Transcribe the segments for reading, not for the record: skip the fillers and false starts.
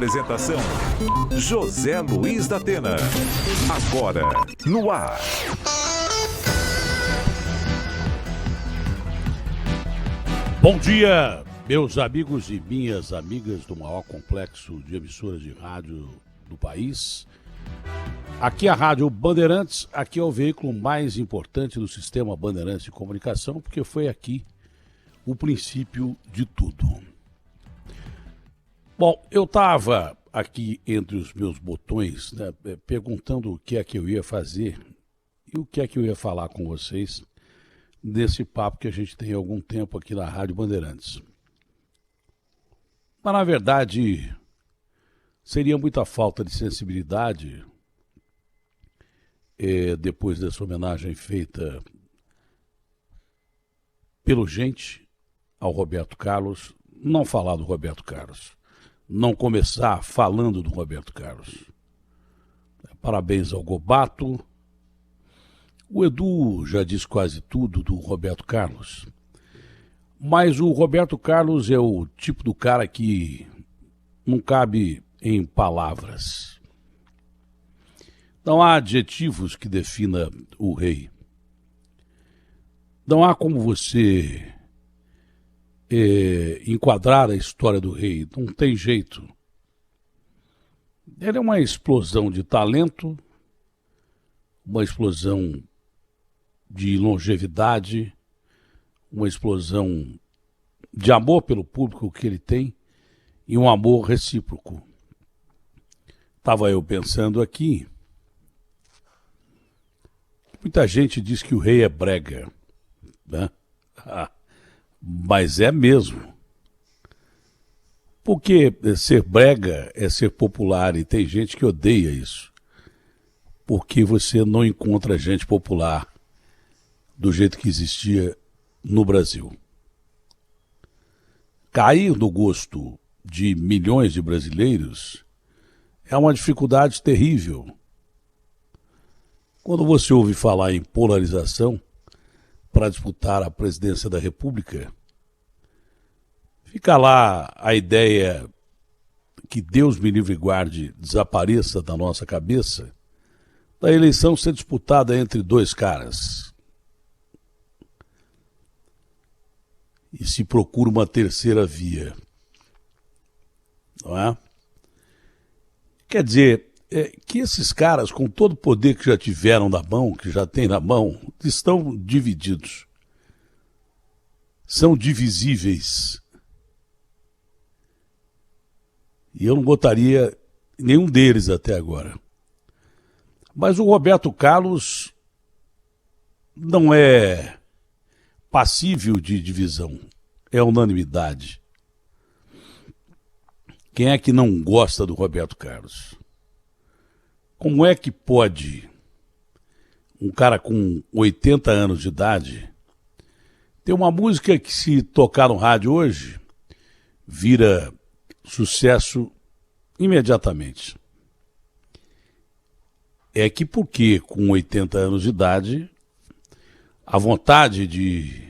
Apresentação: José Luiz da Atena. Agora, no ar. Bom dia, meus amigos e minhas amigas do maior complexo de emissoras de rádio do país. Aqui é a Rádio Bandeirantes, aqui é o veículo mais importante do sistema Bandeirantes de comunicação, porque foi aqui o princípio de tudo. Bom, eu estava aqui entre os meus botões, né, perguntando o que é que eu ia fazer e o que é que eu ia falar com vocês nesse papo que a gente tem há algum tempo aqui na Rádio Bandeirantes. Mas, na verdade, seria muita falta de sensibilidade, depois dessa homenagem feita pelo gente ao Roberto Carlos, não falar do Roberto Carlos. Não começar falando do Roberto Carlos. Parabéns ao Gobato. O Edu já disse quase tudo do Roberto Carlos. Mas o Roberto Carlos é o tipo do cara que não cabe em palavras. Não há adjetivos que defina o rei. Não há como você enquadrar a história do rei, não tem jeito. Ele é uma explosão de talento, uma explosão de longevidade, uma explosão de amor pelo público que ele tem e um amor recíproco. Estava eu pensando aqui, muita gente diz que o rei é brega, né? Mas é mesmo. Porque ser brega é ser popular e tem gente que odeia isso. Porque você não encontra gente popular do jeito que existia no Brasil. Cair no gosto de milhões de brasileiros é uma dificuldade terrível. Quando você ouve falar em polarização para disputar a presidência da República, fica lá a ideia que Deus me livre e guarde desapareça da nossa cabeça, da eleição ser disputada entre dois caras. E se procura uma terceira via. Não é? Quer dizer, que esses caras, com todo o poder que já tiveram na mão, que já têm na mão, estão divididos. São divisíveis. E eu não botaria nenhum deles até agora. Mas o Roberto Carlos não é passível de divisão, é unanimidade. Quem é que não gosta do Roberto Carlos? Como é que pode um cara com 80 anos de idade ter uma música que, se tocar no rádio hoje, vira sucesso imediatamente? É que porque com 80 anos de idade, a vontade de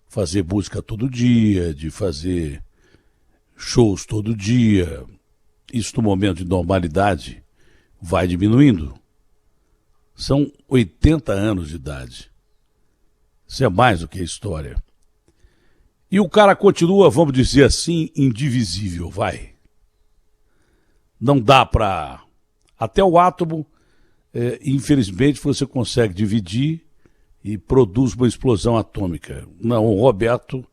fazer música todo dia, de fazer shows todo dia, isso no momento de normalidade, vai diminuindo. São 80 anos de idade. Isso é mais do que história. E o cara continua, vamos dizer assim, indivisível, vai. Não dá para... Até o átomo, infelizmente, você consegue dividir e produz uma explosão atômica. Não, o Roberto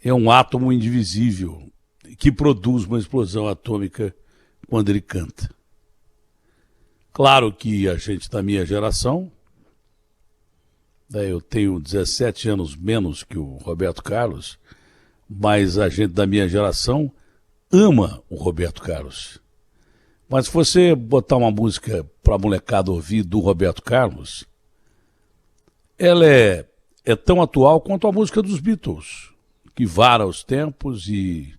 é um átomo indivisível que produz uma explosão atômica quando ele canta. Claro que a gente da minha geração, eu tenho 17 anos menos que o Roberto Carlos, mas a gente da minha geração ama o Roberto Carlos. Mas se você botar uma música para a molecada ouvir do Roberto Carlos, ela é tão atual quanto a música dos Beatles, que vara os tempos e,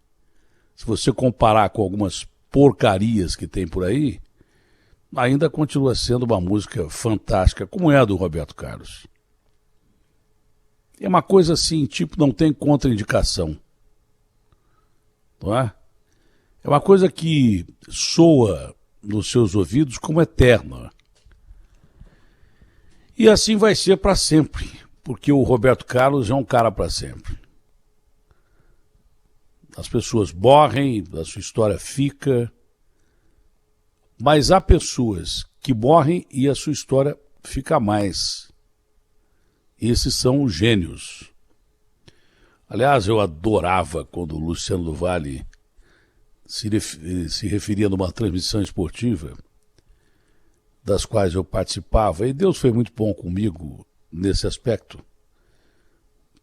se você comparar com algumas porcarias que tem por aí, ainda continua sendo uma música fantástica, como é a do Roberto Carlos. É uma coisa assim, tipo, não tem contraindicação. Não é? É uma coisa que soa nos seus ouvidos como eterna. E assim vai ser para sempre, porque o Roberto Carlos é um cara para sempre. As pessoas morrem, a sua história fica, mas há pessoas que morrem e a sua história fica mais. Esses são os gênios. Aliás, eu adorava quando o Luciano do Vale se referia numa transmissão esportiva, das quais eu participava, e Deus foi muito bom comigo nesse aspecto.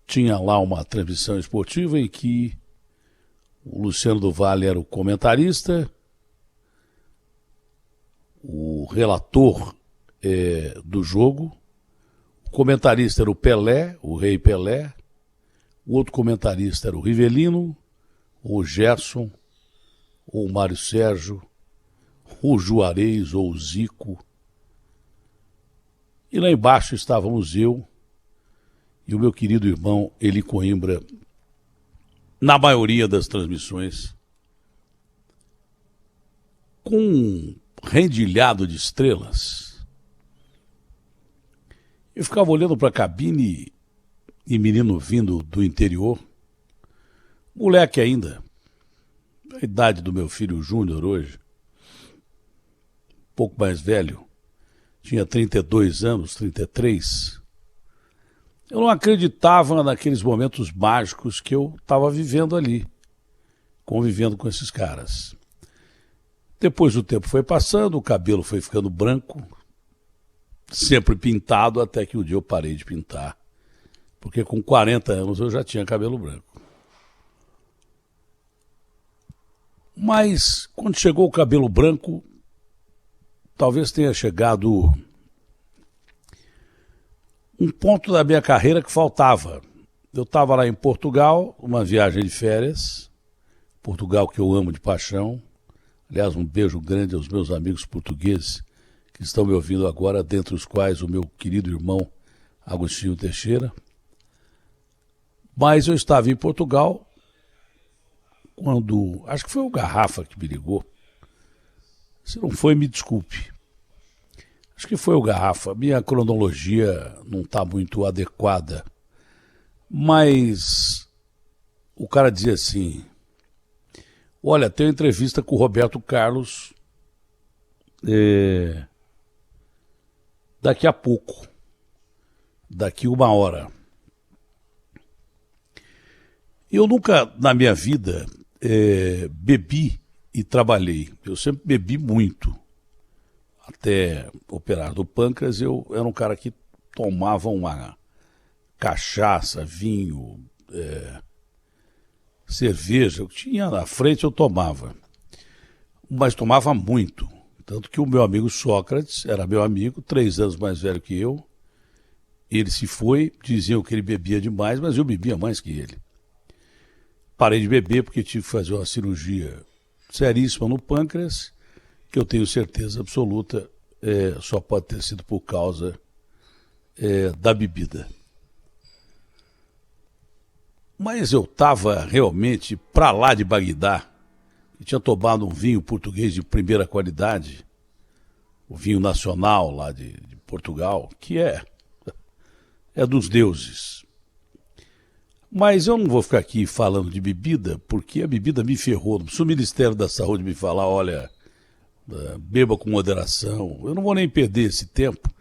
Tinha lá uma transmissão esportiva em que o Luciano do Vale era o comentarista, o relator do jogo, o comentarista era o Pelé, o Rei Pelé, o outro comentarista era o Rivelino, o Gerson, ou o Mário Sérgio, ou o Juarez, ou o Zico. E lá embaixo estávamos eu e o meu querido irmão Eli Coimbra, na maioria das transmissões, com um rendilhado de estrelas. Eu ficava olhando para a cabine e menino vindo do interior, moleque ainda, a idade do meu filho Júnior hoje, um pouco mais velho, tinha 32 anos, 33. Eu não acreditava naqueles momentos mágicos que eu estava vivendo ali, convivendo com esses caras. Depois o tempo foi passando, o cabelo foi ficando branco, sempre pintado, até que um dia eu parei de pintar, porque com 40 anos eu já tinha cabelo branco. Mas quando chegou o cabelo branco, talvez tenha chegado um ponto da minha carreira que faltava. Eu estava lá em Portugal, uma viagem de férias, Portugal que eu amo de paixão. Aliás, um beijo grande aos meus amigos portugueses que estão me ouvindo agora, dentre os quais o meu querido irmão Agostinho Teixeira. Mas eu estava em Portugal quando, acho que foi o Garrafa que me ligou. Se não foi, me desculpe. Acho que foi o Garrafa. Minha cronologia não está muito adequada. Mas o cara dizia assim: olha, tem uma entrevista com o Roberto Carlos daqui a pouco, daqui 1 hora. Eu nunca na minha vida bebi e trabalhei. Eu sempre bebi muito. Até operar do pâncreas, eu era um cara que tomava uma cachaça, vinho, cerveja. Eu tinha na frente, eu tomava. Mas tomava muito. Tanto que o meu amigo Sócrates era meu amigo, 3 anos mais velho que eu. Ele se foi, diziam que ele bebia demais, mas eu bebia mais que ele. Parei de beber porque tive que fazer uma cirurgia seríssima no pâncreas, que eu tenho certeza absoluta só pode ter sido por causa da bebida. Mas eu estava realmente para lá de Bagdá, e tinha tomado um vinho português de primeira qualidade, o vinho nacional lá de Portugal, que é dos deuses. Mas eu não vou ficar aqui falando de bebida, porque a bebida me ferrou. Se o Ministério da Saúde me falar, olha, beba com moderação, eu não vou nem perder esse tempo,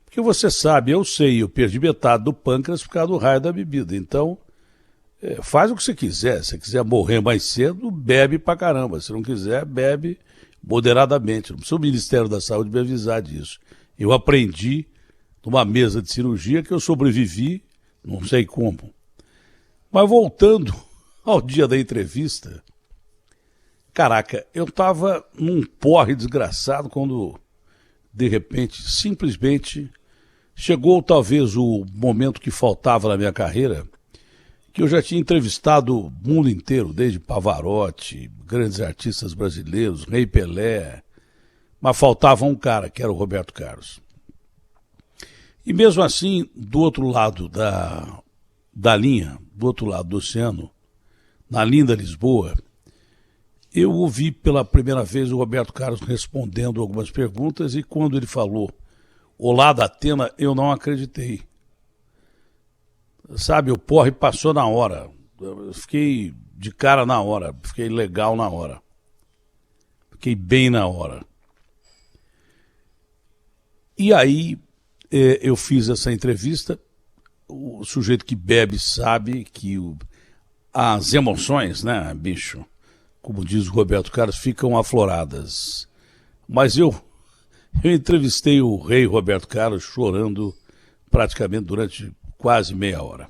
porque você sabe, eu sei, eu perdi metade do pâncreas por causa do raio da bebida. Então, faz o que você quiser. Se você quiser morrer mais cedo, bebe pra caramba. Se não quiser, bebe moderadamente. Não precisa o Ministério da Saúde me avisar disso. Eu aprendi numa mesa de cirurgia que eu sobrevivi, não sei como. Mas voltando ao dia da entrevista, caraca, eu estava num porre desgraçado quando, de repente, simplesmente, chegou talvez o momento que faltava na minha carreira, que eu já tinha entrevistado o mundo inteiro, desde Pavarotti, grandes artistas brasileiros, Rei Pelé, mas faltava um cara, que era o Roberto Carlos. E mesmo assim, do outro lado da linha, do outro lado do oceano, na linda Lisboa, eu ouvi pela primeira vez o Roberto Carlos respondendo algumas perguntas e quando ele falou Olá da Atena, eu não acreditei. Sabe, o porre passou na hora. Eu fiquei de cara na hora, fiquei legal na hora. Fiquei bem na hora. E aí eu fiz essa entrevista. O sujeito que bebe sabe que as emoções, né, bicho, como diz o Roberto Carlos, ficam afloradas. Mas eu entrevistei o rei Roberto Carlos chorando praticamente durante quase meia hora.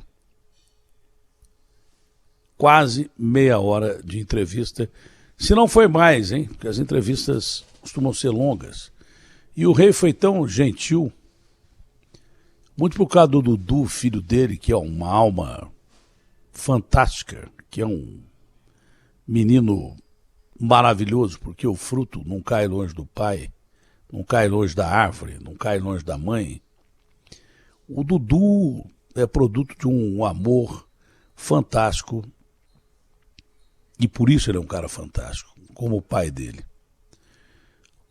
Quase meia hora de entrevista. Se não foi mais, hein? Porque as entrevistas costumam ser longas. E o rei foi tão gentil, muito por causa do Dudu, filho dele, que é uma alma fantástica, que é um menino maravilhoso, porque o fruto não cai longe do pai, não cai longe da árvore, não cai longe da mãe. O Dudu é produto de um amor fantástico e por isso ele é um cara fantástico, como o pai dele.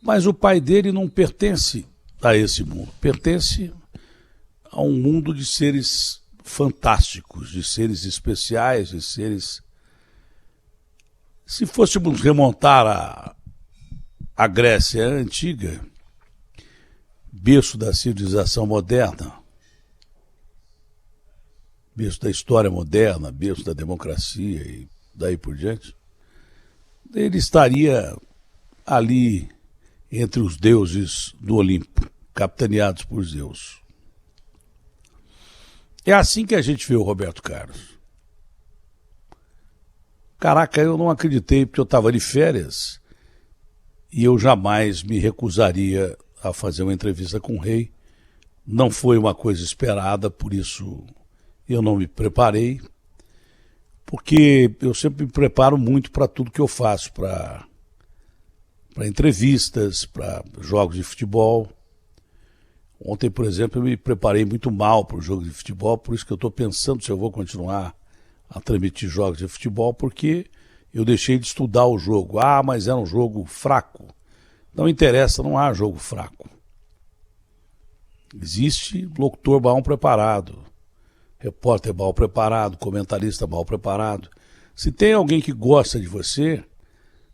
Mas o pai dele não pertence a esse mundo, pertence a um mundo de seres fantásticos, de seres especiais, de seres... Se fôssemos remontar a Grécia antiga, berço da civilização moderna, berço da história moderna, berço da democracia e daí por diante, ele estaria ali entre os deuses do Olimpo, capitaneados por Zeus. É assim que a gente vê o Roberto Carlos. Caraca, eu não acreditei porque eu estava de férias e eu jamais me recusaria a fazer uma entrevista com o rei. Não foi uma coisa esperada, por isso eu não me preparei, porque eu sempre me preparo muito para tudo que eu faço, para entrevistas, para jogos de futebol. Ontem, por exemplo, eu me preparei muito mal para o jogo de futebol, por isso que eu estou pensando se eu vou continuar a transmitir jogos de futebol, porque eu deixei de estudar o jogo. Ah, mas era um jogo fraco. Não interessa, não há jogo fraco. Existe locutor mal preparado, repórter mal preparado, comentarista mal preparado. Se tem alguém que gosta de você,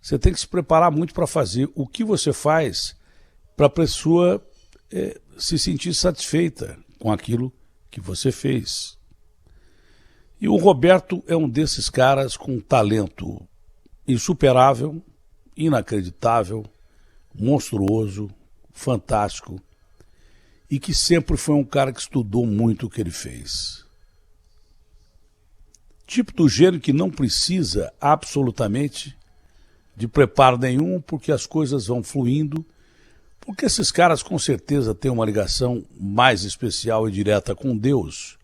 você tem que se preparar muito para fazer o que você faz para a pessoa se sentir satisfeita com aquilo que você fez. E o Roberto é um desses caras com um talento insuperável, inacreditável, monstruoso, fantástico, e que sempre foi um cara que estudou muito o que ele fez. Tipo do gênio que não precisa absolutamente de preparo nenhum, porque as coisas vão fluindo, porque esses caras com certeza têm uma ligação mais especial e direta com Deus,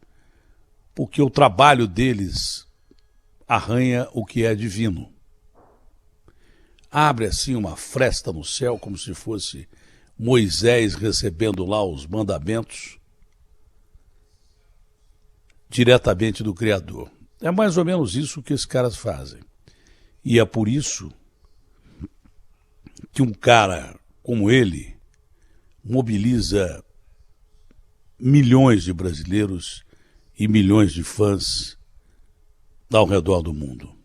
porque o trabalho deles arranha o que é divino. Abre assim uma fresta no céu, como se fosse Moisés recebendo lá os mandamentos diretamente do Criador. É mais ou menos isso que esses caras fazem. E é por isso que um cara como ele mobiliza milhões de brasileiros e milhões de fãs ao redor do mundo.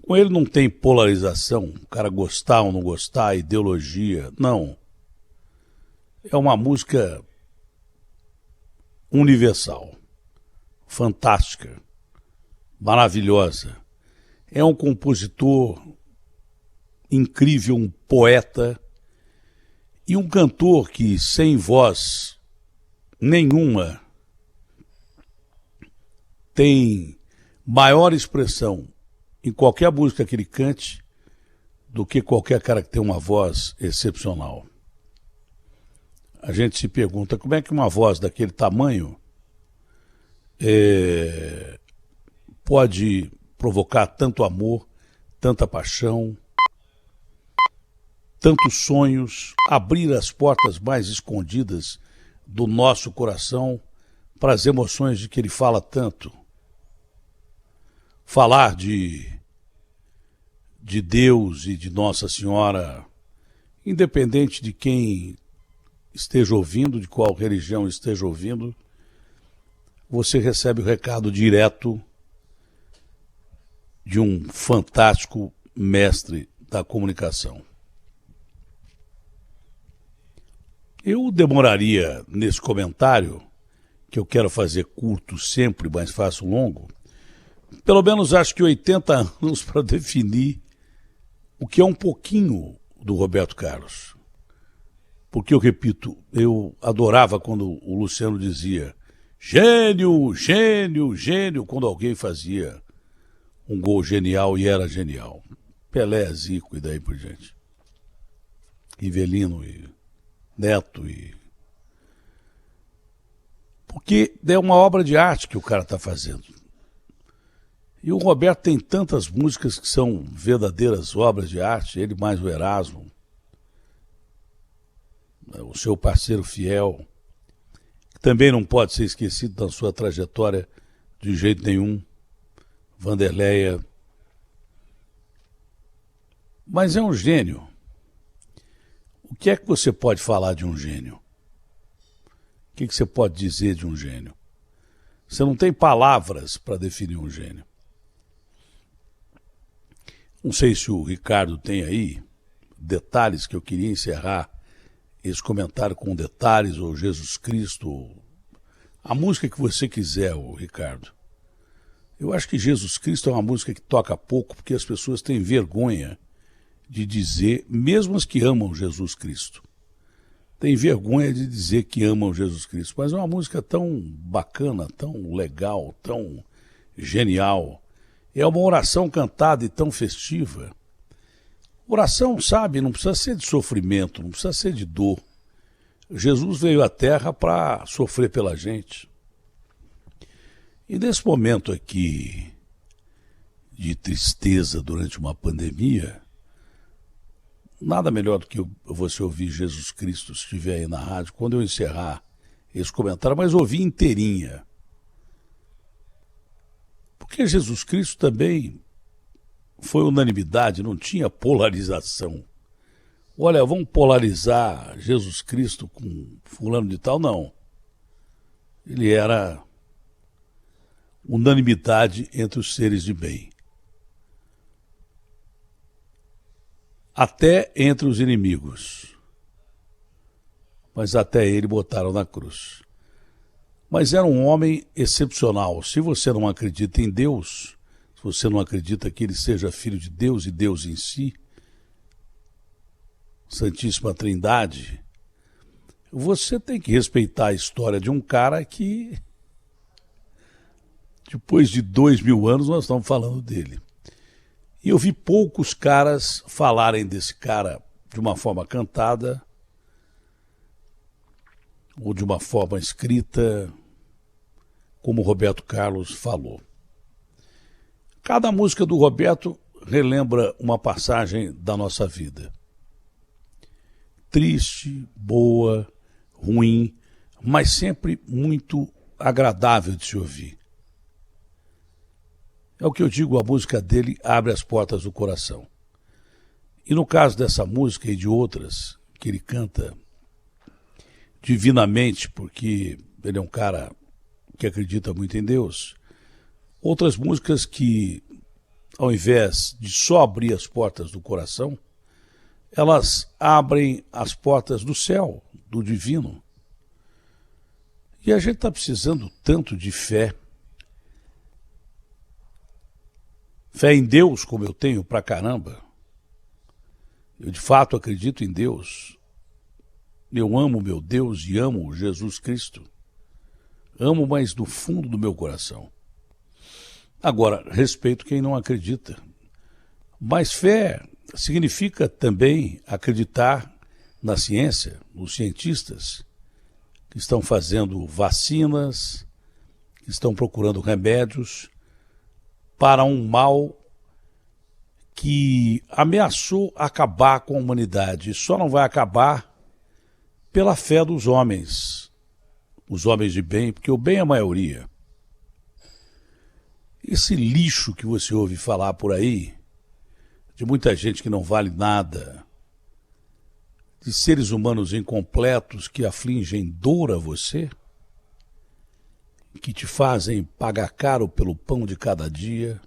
Com ele não tem polarização, o cara gostar ou não gostar, ideologia, não. É uma música universal, fantástica, maravilhosa. É um compositor incrível, um poeta e um cantor que, sem voz nenhuma, tem maior expressão em qualquer música que ele cante do que qualquer cara que tem uma voz excepcional. A gente se pergunta como é que uma voz daquele tamanho pode provocar tanto amor, tanta paixão, tantos sonhos, abrir as portas mais escondidas do nosso coração para as emoções de que ele fala tanto. Falar de de Deus e de Nossa Senhora, independente de quem esteja ouvindo, de qual religião esteja ouvindo, você recebe o recado direto de um fantástico mestre da comunicação. Eu demoraria nesse comentário, que eu quero fazer curto sempre, mas faço longo, pelo menos acho que 80 anos para definir o que é um pouquinho do Roberto Carlos. Porque eu repito, eu adorava quando o Luciano dizia gênio, gênio, gênio, quando alguém fazia um gol genial e era genial. Pelé, Zico e daí por diante. Rivelino e Neto e... Porque é uma obra de arte que o cara está fazendo. E o Roberto tem tantas músicas que são verdadeiras obras de arte, ele mais o Erasmo, o seu parceiro fiel, que também não pode ser esquecido na sua trajetória de jeito nenhum, Vanderleia. Mas é um gênio. O que é que você pode falar de um gênio? O que você pode dizer de um gênio? Você não tem palavras para definir um gênio. Não sei se o Ricardo tem aí detalhes, que eu queria encerrar esse comentário com detalhes, ou Jesus Cristo, a música que você quiser, o Ricardo. Eu acho que Jesus Cristo é uma música que toca pouco, porque as pessoas têm vergonha de dizer, mesmo as que amam Jesus Cristo, têm vergonha de dizer que amam Jesus Cristo. Mas é uma música tão bacana, tão legal, tão genial. É uma oração cantada e tão festiva. Oração, sabe, não precisa ser de sofrimento, não precisa ser de dor. Jesus veio à Terra para sofrer pela gente. E nesse momento aqui de tristeza durante uma pandemia, nada melhor do que você ouvir Jesus Cristo, se estiver aí na rádio, quando eu encerrar esse comentário, mas ouvir inteirinha. Porque Jesus Cristo também foi unanimidade, não tinha polarização. Olha, vamos polarizar Jesus Cristo com fulano de tal, não. Ele era unanimidade entre os seres de bem. Até entre os inimigos. Mas até ele botaram na cruz. Mas era um homem excepcional. Se você não acredita em Deus, se você não acredita que ele seja filho de Deus e Deus em si, Santíssima Trindade, você tem que respeitar a história de um cara que, depois de 2000 anos, nós estamos falando dele. E eu vi poucos caras falarem desse cara de uma forma cantada ou de uma forma escrita, como o Roberto Carlos falou. Cada música do Roberto relembra uma passagem da nossa vida. Triste, boa, ruim, mas sempre muito agradável de se ouvir. É o que eu digo, a música dele abre as portas do coração. E no caso dessa música e de outras que ele canta divinamente, porque ele é um cara que acredita muito em Deus, outras músicas que, ao invés de só abrir as portas do coração, elas abrem as portas do céu, do divino. E a gente está precisando tanto de fé. Fé em Deus, como eu tenho pra caramba. Eu de fato acredito em Deus. Eu amo meu Deus e amo Jesus Cristo. Amo, mas do fundo do meu coração. Agora, respeito quem não acredita. Mas fé significa também acreditar na ciência, nos cientistas que estão fazendo vacinas, que estão procurando remédios para um mal que ameaçou acabar com a humanidade. Só não vai acabar pela fé dos homens, os homens de bem, porque o bem é a maioria. Esse lixo que você ouve falar por aí, de muita gente que não vale nada, de seres humanos incompletos que afligem dor a você, que te fazem pagar caro pelo pão de cada dia,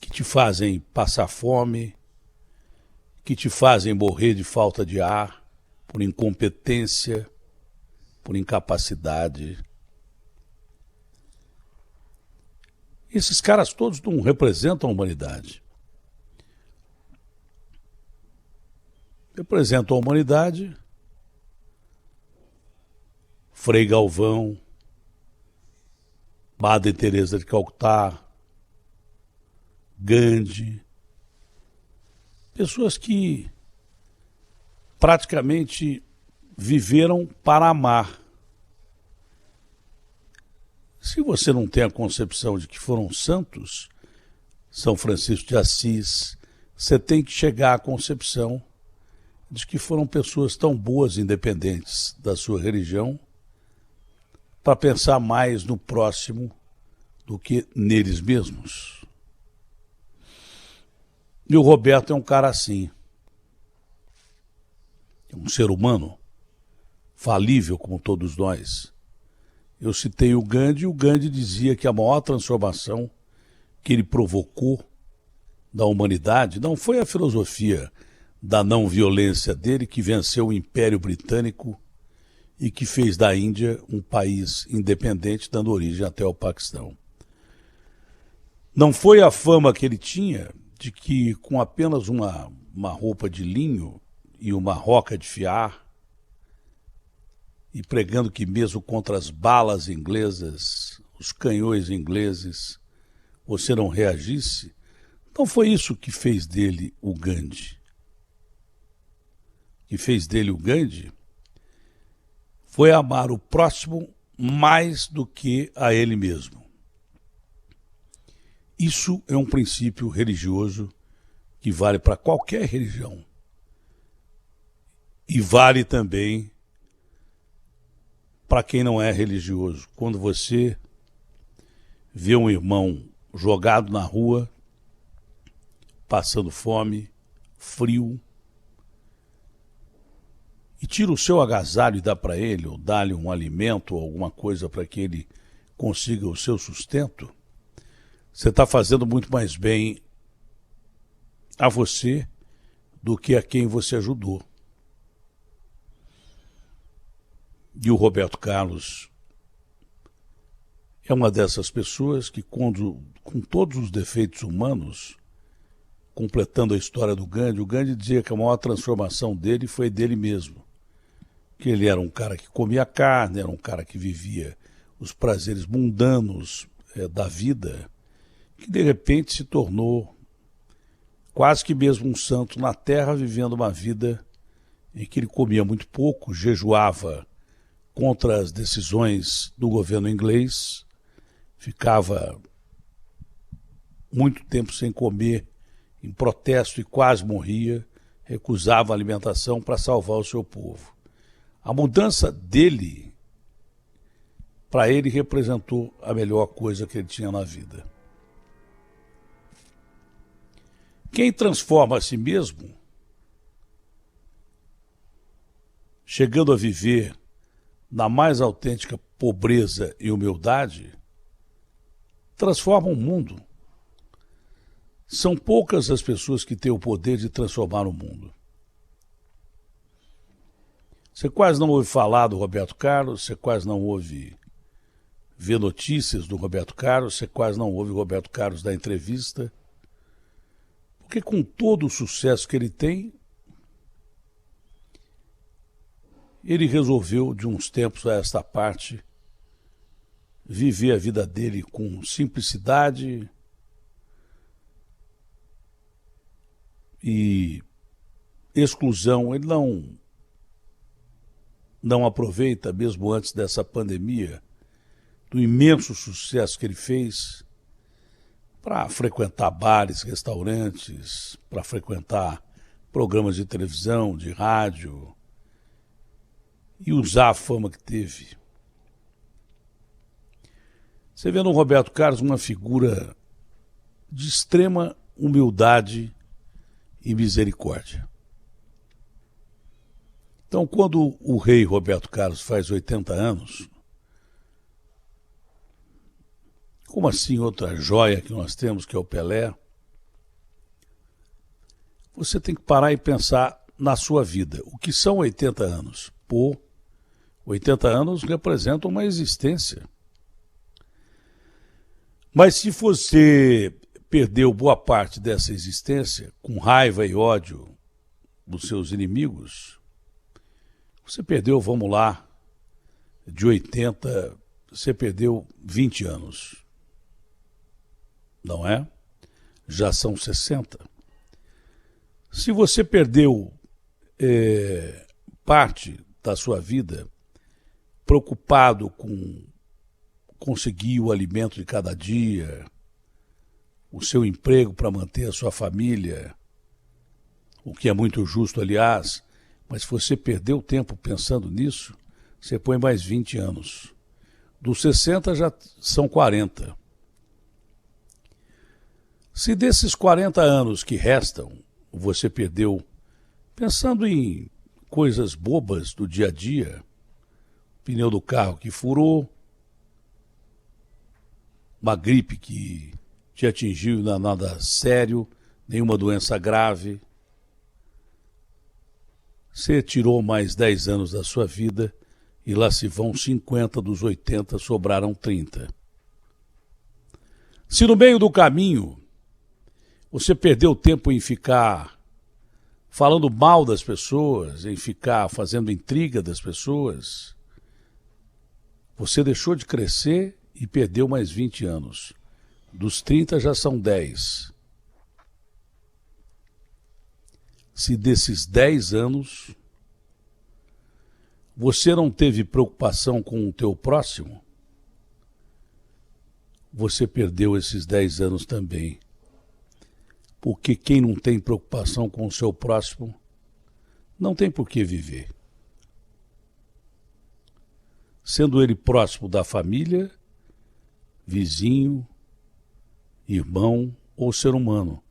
que te fazem passar fome, que te fazem morrer de falta de ar, por incompetência, por incapacidade. Esses caras todos não representam a humanidade. Representam a humanidade Frei Galvão, Madre Teresa de Calcutá, Gandhi, pessoas que praticamente viveram para amar. Se você não tem a concepção de que foram santos, São Francisco de Assis, você tem que chegar à concepção de que foram pessoas tão boas, independentes da sua religião, para pensar mais no próximo do que neles mesmos. E o Roberto é um cara assim. É um ser humano falível como todos nós. Eu citei o Gandhi, e o Gandhi dizia que a maior transformação que ele provocou da humanidade não foi a filosofia da não violência dele, que venceu o Império Britânico e que fez da Índia um país independente, dando origem até ao Paquistão. Não foi a fama que ele tinha de que, com apenas uma roupa de linho e uma roca de fiar, e pregando que mesmo contra as balas inglesas, os canhões ingleses, você não reagisse, não foi isso que fez dele o Gandhi. O que fez dele o Gandhi foi amar o próximo mais do que a ele mesmo. Isso é um princípio religioso que vale para qualquer religião. E vale também para quem não é religioso. Quando você vê um irmão jogado na rua, passando fome, frio, e tira o seu agasalho e dá para ele, ou dá-lhe um alimento ou alguma coisa para que ele consiga o seu sustento, você está fazendo muito mais bem a você do que a quem você ajudou. E o Roberto Carlos é uma dessas pessoas que, com todos os defeitos humanos, completando a história do Gandhi, o Gandhi dizia que a maior transformação dele foi dele mesmo. Que ele era um cara que comia carne, era um cara que vivia os prazeres mundanos da vida, que de repente se tornou quase que mesmo um santo na terra, vivendo uma vida em que ele comia muito pouco, jejuava contra as decisões do governo inglês, ficava muito tempo sem comer, em protesto, e quase morria, recusava a alimentação para salvar o seu povo. A mudança dele, para ele, representou a melhor coisa que ele tinha na vida. Quem transforma a si mesmo, chegando a viver na mais autêntica pobreza e humildade, transforma o mundo. São poucas as pessoas que têm o poder de transformar o mundo. Você quase não ouve falar do Roberto Carlos, você quase não ouve ver notícias do Roberto Carlos, você quase não ouve o Roberto Carlos dar entrevista, porque com todo o sucesso que ele tem, ele resolveu, de uns tempos a esta parte, viver a vida dele com simplicidade e exclusão. Ele não aproveita, mesmo antes dessa pandemia, do imenso sucesso que ele fez, para frequentar bares, restaurantes, para frequentar programas de televisão, de rádio, e usar a fama que teve. Você vê no Roberto Carlos uma figura de extrema humildade e misericórdia. Então, quando o rei Roberto Carlos faz 80 anos, como assim outra joia que nós temos, que é o Pelé, você tem que parar e pensar na sua vida. O que são 80 anos? Pô, 80 anos representam uma existência. Mas se você perdeu boa parte dessa existência com raiva e ódio dos seus inimigos, você perdeu, vamos lá, de 80, você perdeu 20 anos. Não é? Já são 60. Se você perdeu parte da sua vida preocupado com conseguir o alimento de cada dia, o seu emprego para manter a sua família, o que é muito justo, aliás, mas se você perdeu tempo pensando nisso, você põe mais 20 anos. Dos 60 já são 40. Se desses 40 anos que restam, você perdeu pensando em coisas bobas do dia a dia, pneu do carro que furou, uma gripe que te atingiu, não é nada sério, nenhuma doença grave, você tirou mais 10 anos da sua vida e lá se vão 50 dos 80, sobraram 30. Se no meio do caminho você perdeu tempo em ficar falando mal das pessoas, em ficar fazendo intriga das pessoas, você deixou de crescer e perdeu mais 20 anos. Dos 30 já são 10. Se desses 10 anos você não teve preocupação com o teu próximo, você perdeu esses 10 anos também. Porque quem não tem preocupação com o seu próximo não tem por que viver. Sendo ele próximo da família, vizinho, irmão ou ser humano.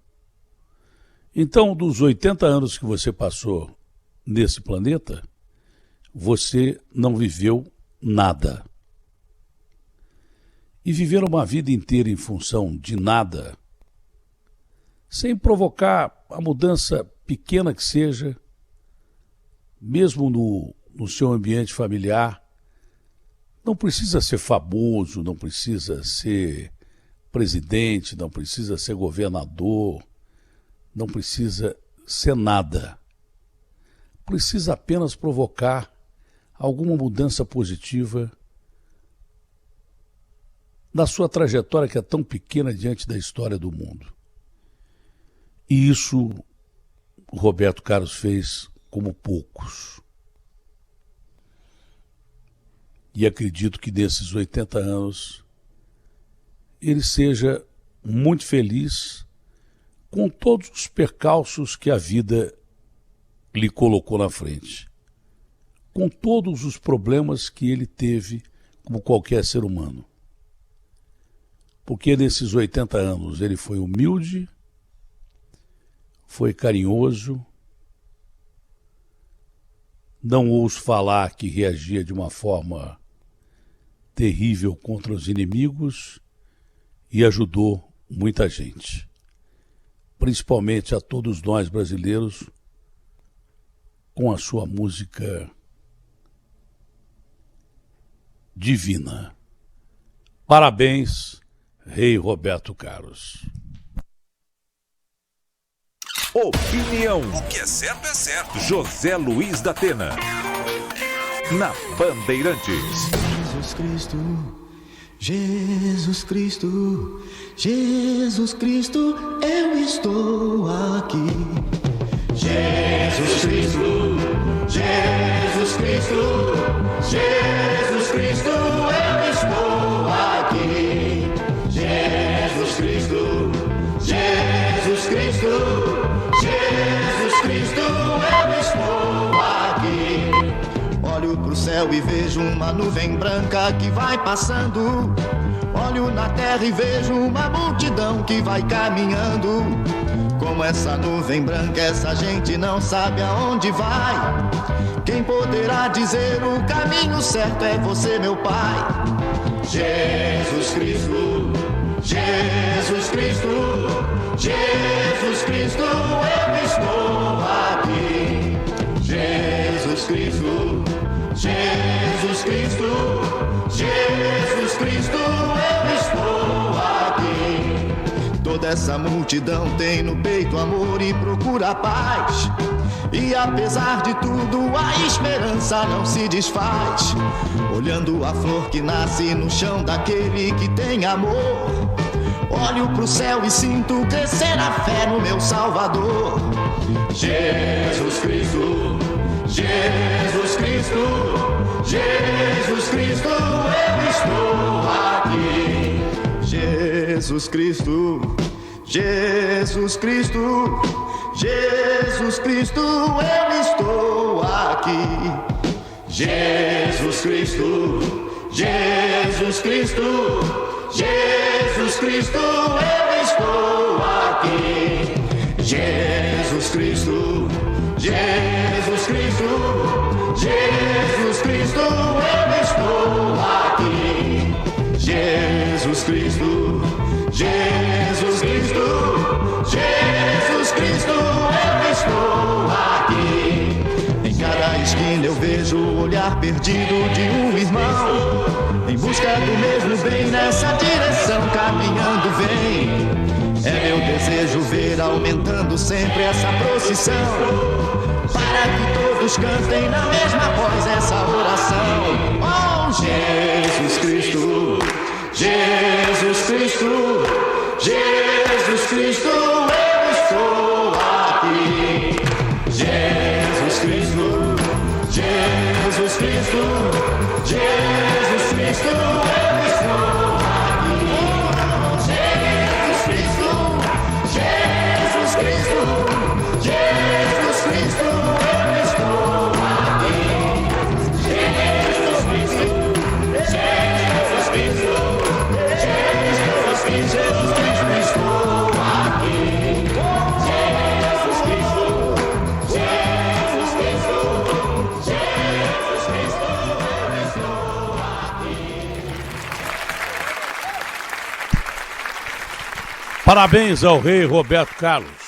Então, dos 80 anos que você passou nesse planeta, você não viveu nada. E viver uma vida inteira em função de nada, sem provocar a mudança pequena que seja, mesmo no seu ambiente familiar, não precisa ser famoso, não precisa ser presidente, não precisa ser governador, não precisa ser nada. Precisa apenas provocar alguma mudança positiva na sua trajetória que é tão pequena diante da história do mundo. E isso Roberto Carlos fez como poucos. E acredito que nesses 80 anos ele seja muito feliz com todos os percalços que a vida lhe colocou na frente, com todos os problemas que ele teve como qualquer ser humano. Porque nesses 80 anos ele foi humilde, foi carinhoso, não ouso falar que reagia de uma forma terrível contra os inimigos e ajudou muita gente, principalmente a todos nós brasileiros, com a sua música divina. Parabéns, Rei Roberto Carlos. Opinião. O que é certo é certo. José Luiz da Atena. Na Bandeirantes. Jesus Cristo, Jesus Cristo, Jesus Cristo, eu estou aqui. Jesus Cristo, Jesus Cristo, Jesus Cristo, eu estou aqui. Jesus Cristo, Jesus Cristo, Jesus Cristo, eu estou aqui. Olho pro pro céu e vejo uma nuvem branca que vai passando. Olho na terra e vejo uma multidão que vai caminhando. Como essa nuvem branca, essa gente não sabe aonde vai. Quem poderá dizer o caminho certo é você, meu Pai. Jesus Cristo, Jesus Cristo, Jesus Cristo, eu estou aqui. Jesus Cristo, Jesus Cristo, Jesus Cristo, eu estou aqui. Toda essa multidão tem no peito amor e procura paz. E apesar de tudo, a esperança não se desfaz. Olhando a flor que nasce no chão daquele que tem amor, olho pro céu e sinto crescer a fé no meu Salvador. Jesus Cristo, Jesus Cristo, Jesus Cristo, eu estou aqui. Jesus Cristo, Jesus Cristo, Jesus Cristo, eu estou aqui. Jesus Cristo, Jesus Cristo, Jesus Cristo, eu estou aqui. Jesus Cristo, Jesus Cristo, Jesus Cristo, eu estou aqui. Jesus Cristo, Jesus Cristo, Jesus Cristo, eu estou aqui. Em cada esquina eu vejo o olhar perdido de um irmão, em busca do mesmo bem, nessa direção caminhando vem. É meu desejo ver aumentando sempre essa procissão, para que todos cantem na mesma voz essa oração. Oh, Jesus Cristo, Jesus Cristo, Jesus Cristo, eu estou aqui. Jesus Cristo, Jesus Cristo, Jesus Cristo, eu estou aqui. Jesus Cristo, Jesus Cristo, Jesus Cristo, eu estou aqui. Jesus Cristo, Jesus Cristo, Jesus Cristo, Jesus Cristo, estou aqui. Jesus Cristo, Jesus Cristo, Jesus Cristo, eu estou aqui. Parabéns ao rei Roberto Carlos.